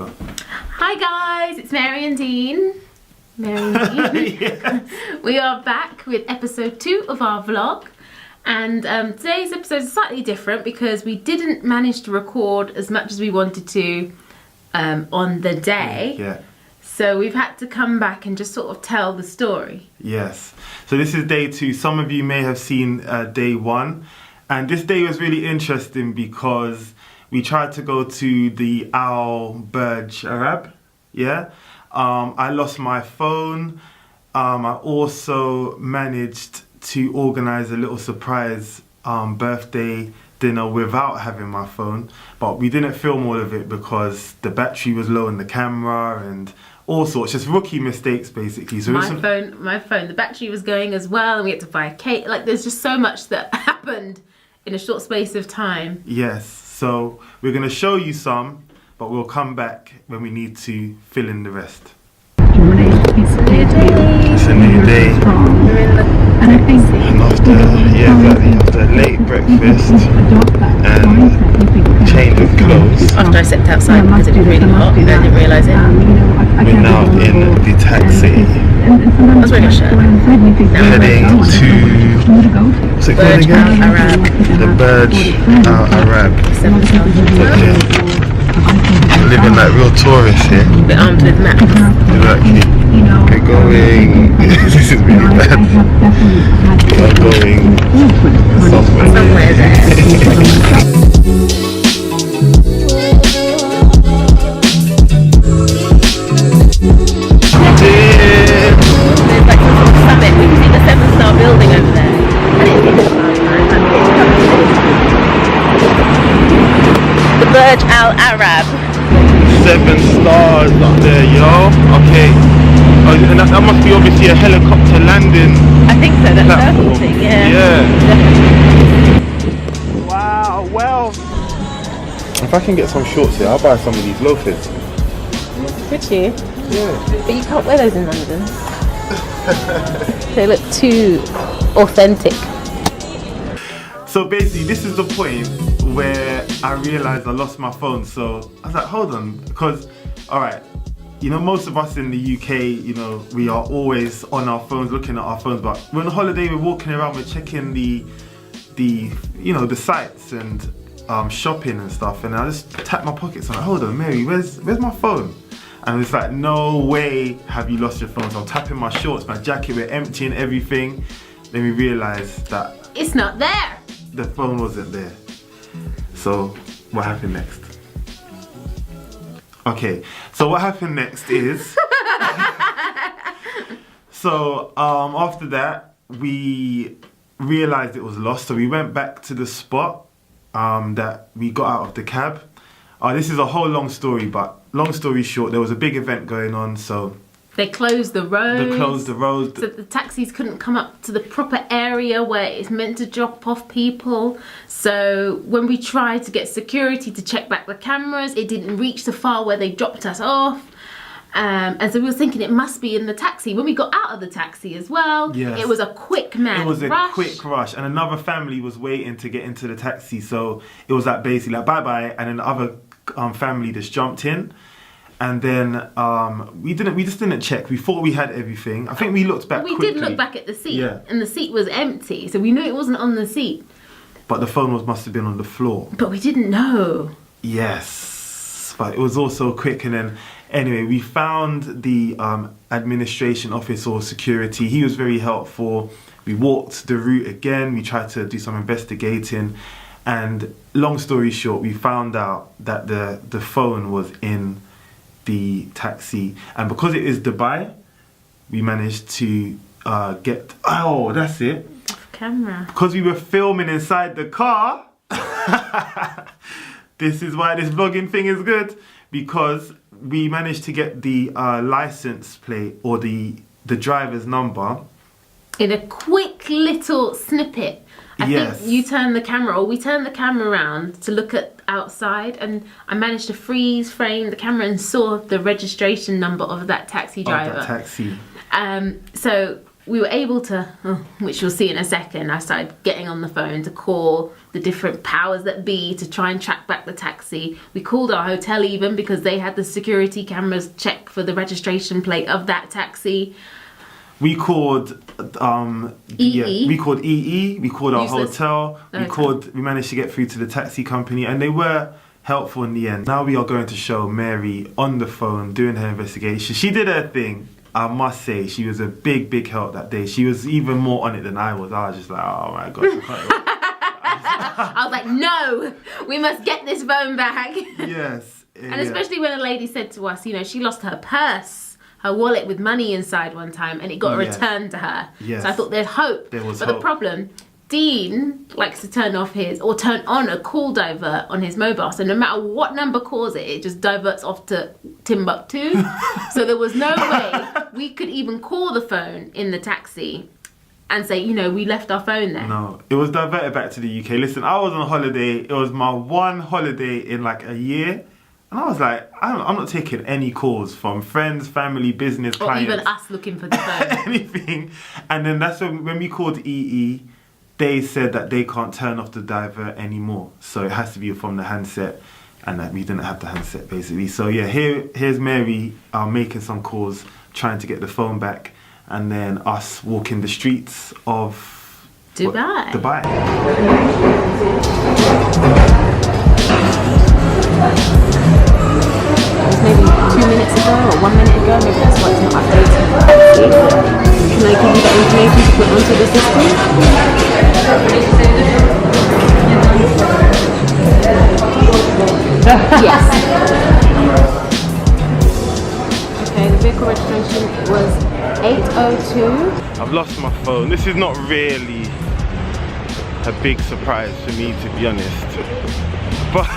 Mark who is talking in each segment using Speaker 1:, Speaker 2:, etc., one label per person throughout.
Speaker 1: Go.
Speaker 2: Hi guys, it's Mary and Dean.
Speaker 1: Yes.
Speaker 2: We are back with episode 2 of our vlog. And today's episode is slightly different because we didn't manage to record as much as we wanted to on the day.
Speaker 1: Yeah.
Speaker 2: So we've had to come back and just sort of tell the story.
Speaker 1: Yes. So this is day 2. Some of you may have seen day 1. And this day was really interesting because we tried to go to the Burj Al Arab. Yeah. I lost my phone. I also managed to organize a little surprise birthday dinner without having my phone, but we didn't film all of it because the battery was low in the camera and all sorts, just rookie mistakes basically. So
Speaker 2: my phone, the battery was going as well, and we had to buy a cake. Like, there's just so much that happened in a short space of time.
Speaker 1: Yes, so we're gonna show you some, but we'll come back when we need to fill in the rest.
Speaker 2: It's a new day.
Speaker 1: It's a new day.
Speaker 2: We're in the
Speaker 1: And after a late breakfast and change of clothes,
Speaker 2: after I stepped outside because it was really hot and I didn't realise it.
Speaker 1: we're now in the taxi,
Speaker 2: I was wearing a shirt.
Speaker 1: heading to, what's it called
Speaker 2: Burj
Speaker 1: again?
Speaker 2: Al Arab.
Speaker 1: The Burj Al Arab.
Speaker 2: 7-star.
Speaker 1: Okay. Living like real tourists here.
Speaker 2: We're armed with maps.
Speaker 1: Exactly. We're going, this is really bad. We're going
Speaker 2: Somewhere there. There's like some sort of summit. We can see the 7-star building over there. And it's the Burj Al Arab.
Speaker 1: 7 stars up there, yo. Okay. And that must be obviously a helicopter landing.
Speaker 2: I think so, that
Speaker 1: platform.
Speaker 2: circle thing, yeah.
Speaker 1: Yeah. Definitely. Wow, well. If I can get some shorts here, I'll buy some of these loafers.
Speaker 2: Would you?
Speaker 1: Yeah.
Speaker 2: But you can't wear those in London. They look too authentic.
Speaker 1: So basically, this is the point where I realized I lost my phone. So I was like, hold on, because, all right, you know, most of us in the UK, you know, we are always on our phones, looking at our phones. But we're on holiday, we're walking around, we're checking the you know, the sites and shopping and stuff. And I just tapped my pockets. I'm like, hold on, Mary, where's my phone? And it's like, no way have you lost your phone. So I'm tapping my shorts, my jacket, we're emptying everything. Then we realized that
Speaker 2: It's not there.
Speaker 1: the phone wasn't there. So what happened next? Okay, so what happened next is so after that we realized it was lost, so we went back to the spot that we got out of the cab. This is a whole long story, but long story short, there was a big event going on, so
Speaker 2: They closed the roads.
Speaker 1: they closed the road.
Speaker 2: So the taxis couldn't come up to the proper area where it's meant to drop off people. So when we tried to get security to check back the cameras, it didn't reach the far where they dropped us off. And so we were thinking it must be in the taxi. When we got out of the taxi as well,
Speaker 1: Yes.
Speaker 2: it was a quick
Speaker 1: It was a
Speaker 2: rush.
Speaker 1: quick rush, and another family was waiting to get into the taxi, so it was like basically like bye-bye, and then the other family just jumped in. And then we just didn't check. We thought we had everything. I think we looked back
Speaker 2: We
Speaker 1: quickly.
Speaker 2: did look back at the seat,
Speaker 1: Yeah.
Speaker 2: and the seat was empty, so we knew it wasn't on the seat.
Speaker 1: But the phone must have been on the floor.
Speaker 2: But we didn't know.
Speaker 1: Yes, but it was all so quick. And then anyway, we found the administration office or security. He was very helpful. We walked the route again. We tried to do some investigating. And long story short, we found out that the phone was in the taxi, and because it is Dubai, we managed to get, oh, that's it,
Speaker 2: Camera.
Speaker 1: because we were filming inside the car. This is why this vlogging thing is good, because we managed to get the license plate or the driver's number
Speaker 2: In a quick little snippet. I
Speaker 1: Yes.
Speaker 2: think you turned the camera, or we turned the camera around to look at outside, and I managed to freeze frame the camera and saw the registration number of that taxi driver.
Speaker 1: of that taxi.
Speaker 2: So we were able to, which we'll see in a second, I started getting on the phone to call the different powers that be to try and track back the taxi. We called our hotel even because they had the security cameras check for the registration plate of that taxi.
Speaker 1: We called
Speaker 2: EE.
Speaker 1: we called EE, we called our
Speaker 2: Useless.
Speaker 1: hotel, we managed to get through to the taxi company, and they were helpful in the end. Now we are going to show Mary on the phone doing her investigation. She did her thing. I must say, she was a big help that day. She was even more on it than I was. I was just like, oh my God.
Speaker 2: I was like, no, we must get this phone back.
Speaker 1: Yes.
Speaker 2: And especially when a lady said to us, you know, she lost her purse, her wallet with money inside one time, and it got returned to her.
Speaker 1: Yes.
Speaker 2: So I thought there's hope.
Speaker 1: There was
Speaker 2: but
Speaker 1: hope.
Speaker 2: the problem, Dean likes to turn on a call divert on his mobile. So no matter what number calls it, it just diverts off to Timbuktu. So there was no way we could even call the phone in the taxi and say, you know, we left our phone there.
Speaker 1: No, it was diverted back to the UK. Listen, I was on holiday. It was my one holiday in like a year. And I was like, I'm not taking any calls from friends, family, business,
Speaker 2: or
Speaker 1: clients.
Speaker 2: Or even us looking for the phone.
Speaker 1: Anything. And then that's when we called EE, they said that they can't turn off the divert anymore. So it has to be from the handset. And that we didn't have the handset, basically. So yeah, here's Mary making some calls, trying to get the phone back. And then us walking the streets of
Speaker 2: Dubai.
Speaker 1: Dubai.
Speaker 2: Maybe 2 minutes ago or 1 minute ago, maybe that's why it's not updated. Can I give you that information to put onto the system? Yes. Okay, the vehicle registration was 802.
Speaker 1: I've lost my phone. This is not really a big surprise for me, to be honest. But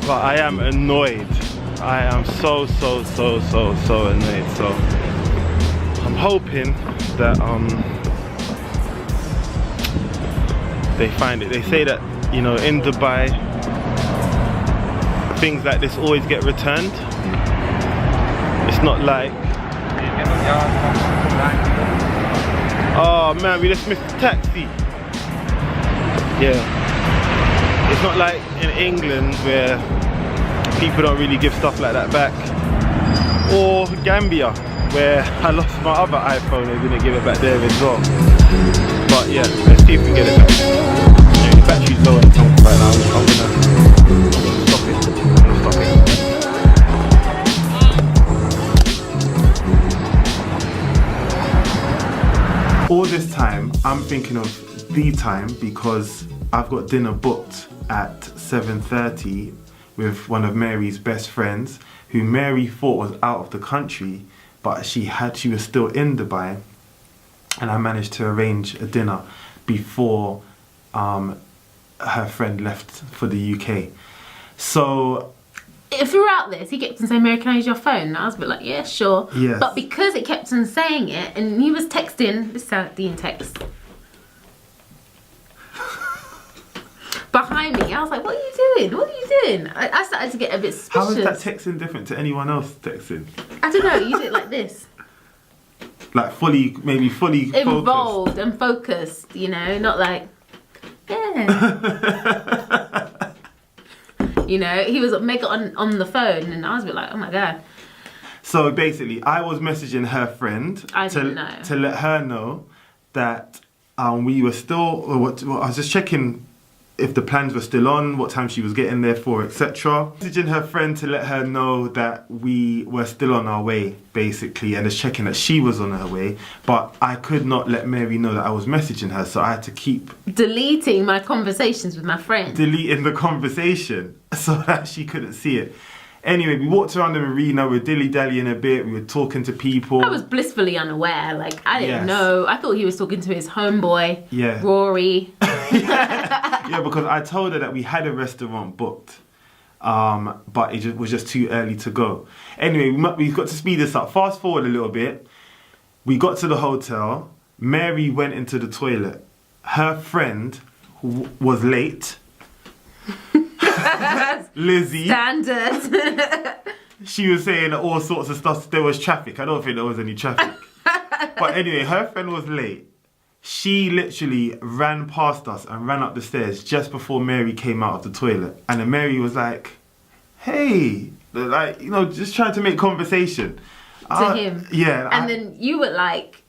Speaker 1: but I am annoyed. I am so annoyed. So I'm hoping that they find it. They say that, you know, in Dubai things like this always get returned. It's not like, oh man, we just missed the taxi. Yeah. It's not like in England where people don't really give stuff like that back. Or Gambia, where I lost my other iPhone and didn't give it back there as well. But yeah, let's see if we get it back. Yeah, the battery's low and right now. I'm gonna stop it. All this time, I'm thinking of the time because I've got dinner booked at 7:30 with one of Mary's best friends, who Mary thought was out of the country, but she was still in Dubai, and I managed to arrange a dinner before her friend left for the UK. So
Speaker 2: throughout this, he kept on saying, Mary, can I use your phone? And I was a bit like, yeah, sure.
Speaker 1: Yes.
Speaker 2: But because it kept on saying it, and he was texting, this is how Dean text. Behind me, I was like, what are you doing? What are you doing? I started to get a bit suspicious.
Speaker 1: how is that texting different to anyone else texting?
Speaker 2: I don't know, you did it like this.
Speaker 1: Like fully focused.
Speaker 2: Involved and focused, you know, not like, yeah. You know, he was mega on the phone, and I was a bit like, oh my God.
Speaker 1: So basically, I was messaging her friend to let her know that we were still, I was just checking if the plans were still on, what time she was getting there for, etc. Messaging her friend to let her know that we were still on our way, basically, and just checking that she was on her way. But I could not let Mary know that I was messaging her, so I had to keep
Speaker 2: deleting my conversations with my friend.
Speaker 1: Deleting the conversation so that she couldn't see it. Anyway, we walked around the marina, we were dilly-dallying a bit, we were talking to people.
Speaker 2: I was blissfully unaware, like, I didn't know. I thought he was talking to his homeboy, Rory.
Speaker 1: Yeah, because I told her that we had a restaurant booked, but it was just too early to go. Anyway, we've got to speed this up. Fast forward a little bit. We got to the hotel. Mary went into the toilet. Her friend was late. Lizzy.
Speaker 2: Standard.
Speaker 1: She was saying all sorts of stuff. There was traffic. I don't think there was any traffic. But anyway, her friend was late. she literally ran past us and ran up the stairs just before Mary came out of the toilet. And then Mary was like, hey, like, you know, just trying to make conversation.
Speaker 2: To him.
Speaker 1: Yeah.
Speaker 2: And then you were like,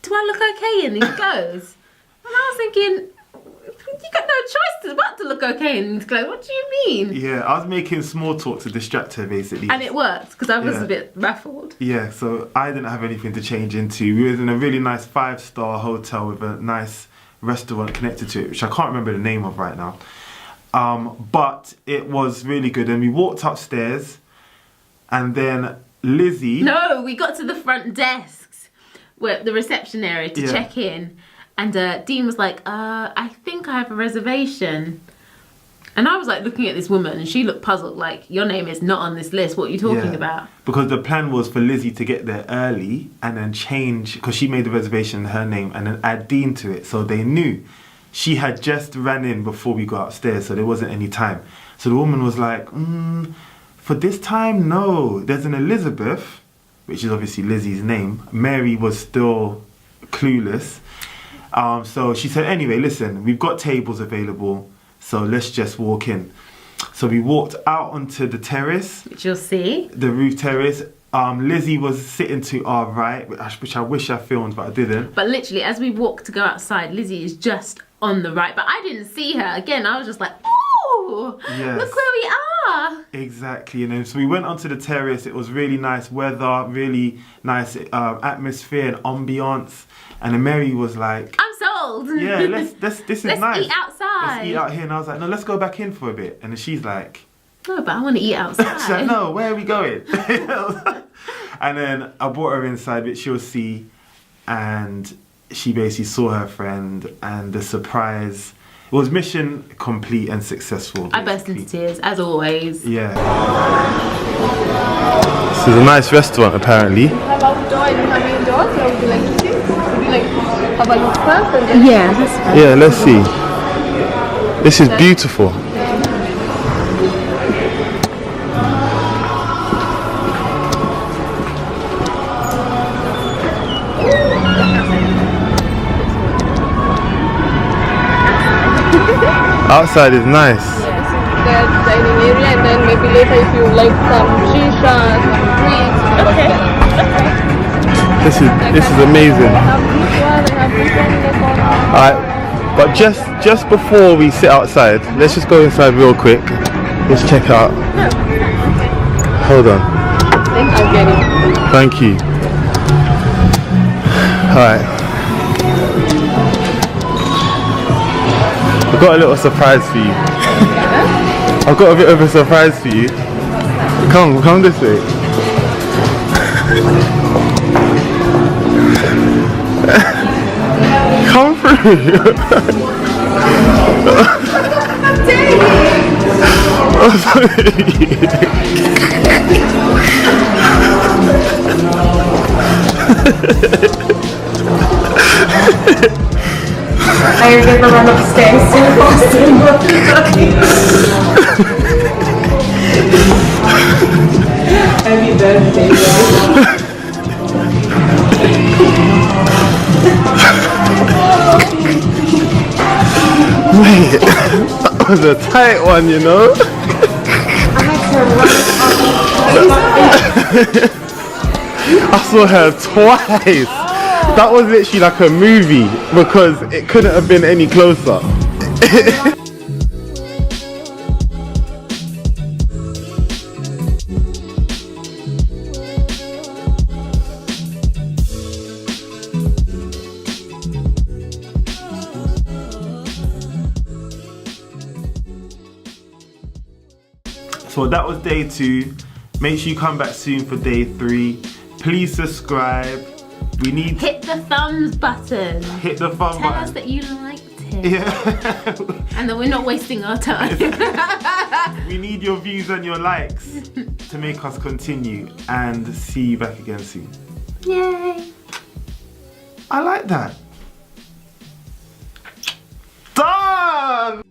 Speaker 2: do I look okay in these clothes? And I was thinking, you got no choice but to look okay in these clothes. What do you mean?
Speaker 1: Yeah, I was making small talk to distract her, basically.
Speaker 2: And it worked, because I was a bit baffled.
Speaker 1: Yeah, so I didn't have anything to change into. We were in a really nice 5-star hotel with a nice restaurant connected to it, which I can't remember the name of right now. But it was really good. And we walked upstairs, and then Lizzy...
Speaker 2: No, we got to the front desks, where the reception area, to check in. And Dean was like, I think I have a reservation. And I was like looking at this woman, and she looked puzzled, like, your name is not on this list. What are you talking about? Because
Speaker 1: the plan was for Lizzy to get there early and then change, because she made the reservation in her name, and then add Dean to it. So they knew she had just ran in before we got upstairs, so there wasn't any time. So the woman was like, for this time, no. There's an Elizabeth, which is obviously Lizzy's name. Mary was still clueless. So she said, anyway, listen, we've got tables available, so let's just walk in. So we walked out onto the terrace.
Speaker 2: Which you'll see.
Speaker 1: The roof terrace. Lizzy was sitting to our right, which I wish I filmed, but I didn't.
Speaker 2: But literally, as we walked to go outside, Lizzy is just on the right. But I didn't see her. Again, I was just like, oh,
Speaker 1: yes.
Speaker 2: Look where we are.
Speaker 1: Exactly. And then so we went onto the terrace. It was really nice weather, really nice atmosphere and ambiance. And then Mary was like,
Speaker 2: I'm sold.
Speaker 1: Yeah, this is nice.
Speaker 2: Let's eat outside.
Speaker 1: Let's eat out here. And I was like, no, let's go back in for a bit. And then she's like,
Speaker 2: no, but I want to eat outside.
Speaker 1: She's like, no, where are we going? And then I brought her inside, which she'll see. And she basically saw her friend, and the surprise. It was mission complete and successful.
Speaker 2: Basically. I burst into tears, as always.
Speaker 1: Yeah. This is a nice restaurant, apparently.
Speaker 3: We have outdoor and we have indoors. Where would you like to see? Would you like to have a look first? And then
Speaker 2: Yeah, that's fine.
Speaker 1: Yeah, let's see. This is beautiful. Outside is nice.
Speaker 3: yes, there's dining area, and then maybe later if you like some shisha, some drinks. Okay.
Speaker 1: This is amazing.
Speaker 3: They have this one, they have this one in the corner.
Speaker 1: Alright, but just before we sit outside, let's just go inside real quick. Let's check out. Hold on.
Speaker 3: I'll get it.
Speaker 1: Thank you. Alright. I've got a little surprise for you. I've got a bit of a surprise for you. Come this way. Come through. Oh, sorry.
Speaker 3: I'm gonna run upstairs so fast and Happy birthday,
Speaker 1: Wait, that was a tight one, you know? I saw her twice. That was literally like a movie because it couldn't have been any closer. So that was day 2. Make sure you come back soon for day 3. Please subscribe. We need...
Speaker 2: Hit the thumbs button.
Speaker 1: Hit the thumb button.
Speaker 2: Tell us that you liked it.
Speaker 1: Yeah.
Speaker 2: And that we're not wasting our time.
Speaker 1: We need your views and your likes to make us continue, and see you back again soon.
Speaker 2: Yay.
Speaker 1: I like that. Done!